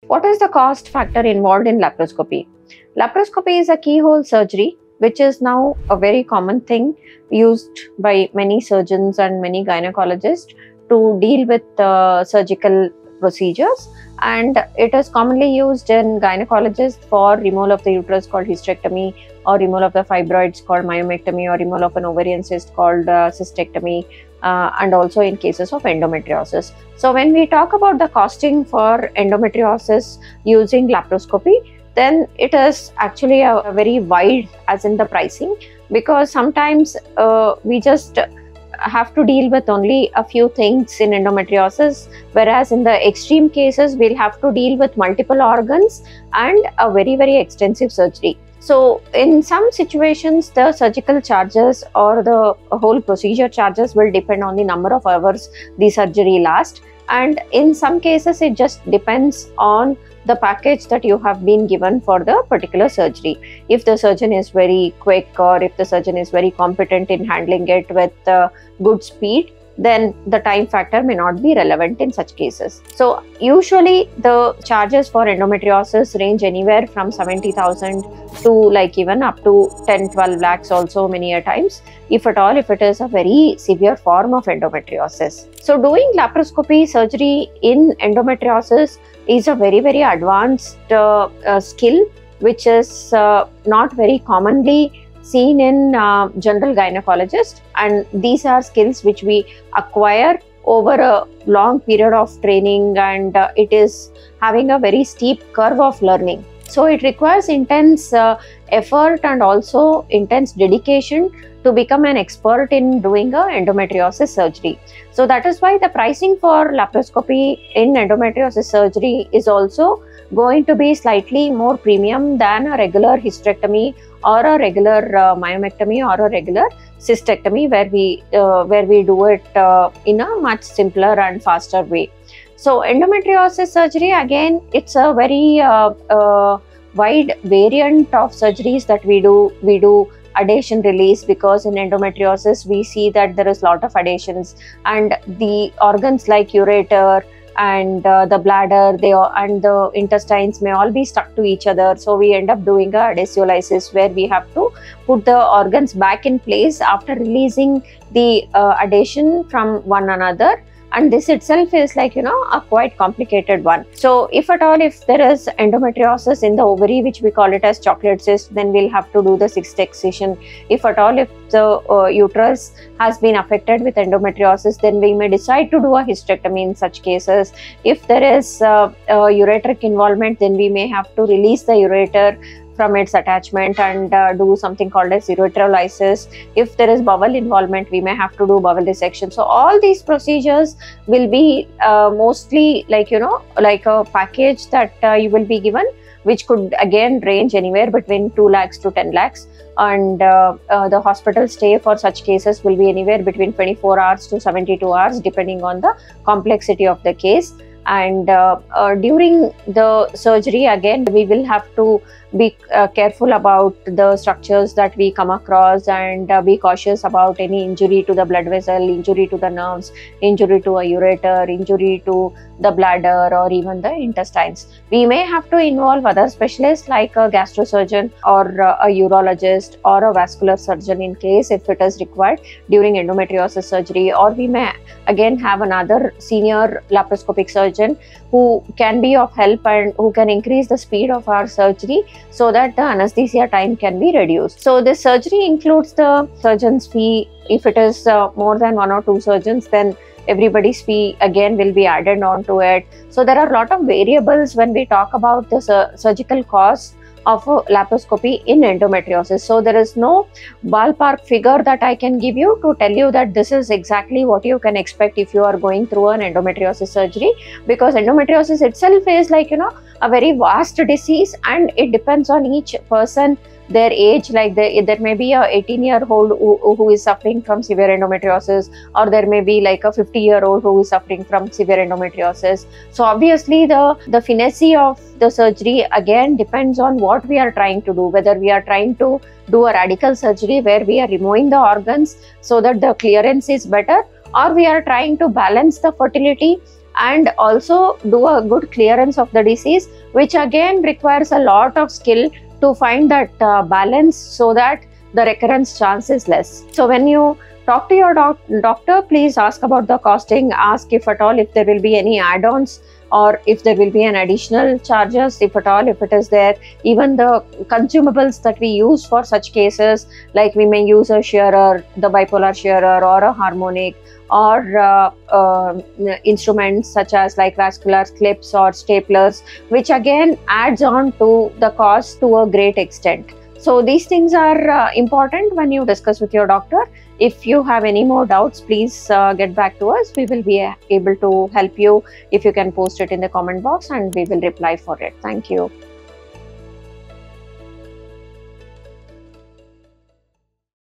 What is the cost factor involved in laparoscopy? Laparoscopy is a keyhole surgery, which is now a very common thing used by many surgeons and many gynecologists to deal with surgical procedures, and it is commonly used in gynecologists for removal of the uterus called hysterectomy, or removal of the fibroids called myomectomy, or removal of an ovarian cyst called cystectomy, and also in cases of endometriosis. So when we talk about the costing for endometriosis using laparoscopy, then it is actually a very wide as in the pricing, because sometimes we just have to deal with only a few things in endometriosis, whereas in the extreme cases we'll have to deal with multiple organs and a very extensive surgery. So in some situations, the surgical charges or the whole procedure charges will depend on the number of hours the surgery lasts, and in some cases it just depends on the package that you have been given for the particular surgery. If the surgeon is very quick, or if the surgeon is very competent in handling it with good speed, then the time factor may not be relevant in such cases. So usually the charges for endometriosis range anywhere from 70,000 to like even up to 10-12 lakhs also many a times, if at all, if it is a very severe form of endometriosis. So doing laparoscopy surgery in endometriosis is a very advanced skill, which is not very commonly seen in general gynecologists, and these are skills which we acquire over a long period of training, and it is having a very steep curve of learning. So it requires intense effort and also intense dedication to become an expert in doing a endometriosis surgery. So that is why the pricing for laparoscopy in endometriosis surgery is also going to be slightly more premium than a regular hysterectomy or a regular myomectomy or a regular cystectomy, where we do it in a much simpler and faster way. So endometriosis surgery, again, it's a very wide variant of surgeries that we do. We do adhesion release, because in endometriosis we see that there is a lot of adhesions, and the organs like ureter and the bladder and the intestines may all be stuck to each other. So we end up doing a adhesiolysis, where we have to put the organs back in place after releasing the adhesion from one another, and this itself is like, a quite complicated one. So if at all, if there is endometriosis in the ovary, which we call it as chocolate cyst, then we'll have to do the sixth excision. If at all, if the uterus has been affected with endometriosis, then we may decide to do a hysterectomy in such cases. If there is ureteric involvement, then we may have to release the ureter from its attachment and do something called as ureterolysis. If there is bowel involvement, we may have to do bowel dissection. So all these procedures will be mostly like, like a package that you will be given, which could again range anywhere between 2 lakhs to 10 lakhs. And the hospital stay for such cases will be anywhere between 24 hours to 72 hours, depending on the complexity of the case. And during the surgery, again, we will have to be careful about the structures that we come across, and be cautious about any injury to the blood vessel, injury to the nerves, injury to a ureter, injury to the bladder, or even the intestines. We may have to involve other specialists like a gastrosurgeon or a urologist or a vascular surgeon in case if it is required during endometriosis surgery, or we may again have another senior laparoscopic surgeon who can be of help and who can increase the speed of our surgery so that the anesthesia time can be reduced. So this surgery includes the surgeon's fee. If it is more than 1 or 2 surgeons, then everybody's fee again will be added on to it. So there are a lot of variables when we talk about the surgical cost of laparoscopy in endometriosis. So there is no ballpark figure that I can give you to tell you that this is exactly what you can expect if you are going through an endometriosis surgery, because endometriosis itself is like, a very vast disease, and it depends on each person, their age. Like there may be a 18-year-old who is suffering from severe endometriosis, or there may be like a 50-year-old who is suffering from severe endometriosis. So obviously the finesse of the surgery again depends on what we are trying to do, whether we are trying to do a radical surgery where we are removing the organs so that the clearance is better, or we are trying to balance the fertility and also do a good clearance of the disease, which again requires a lot of skill to find that balance so that the recurrence chance is less. So when you talk to your doctor, please ask about the costing, ask if at all if there will be any add-ons or if there will be an additional charges, if at all, if it is there. Even the consumables that we use for such cases, like we may use a shearer, the bipolar shearer, or a harmonic, or instruments such as like vascular clips or staplers, which again adds on to the cost to a great extent. So these things are important when you discuss with your doctor. If you have any more doubts, please get back to us. We will be able to help you if you can post it in the comment box, and we will reply for it. Thank you.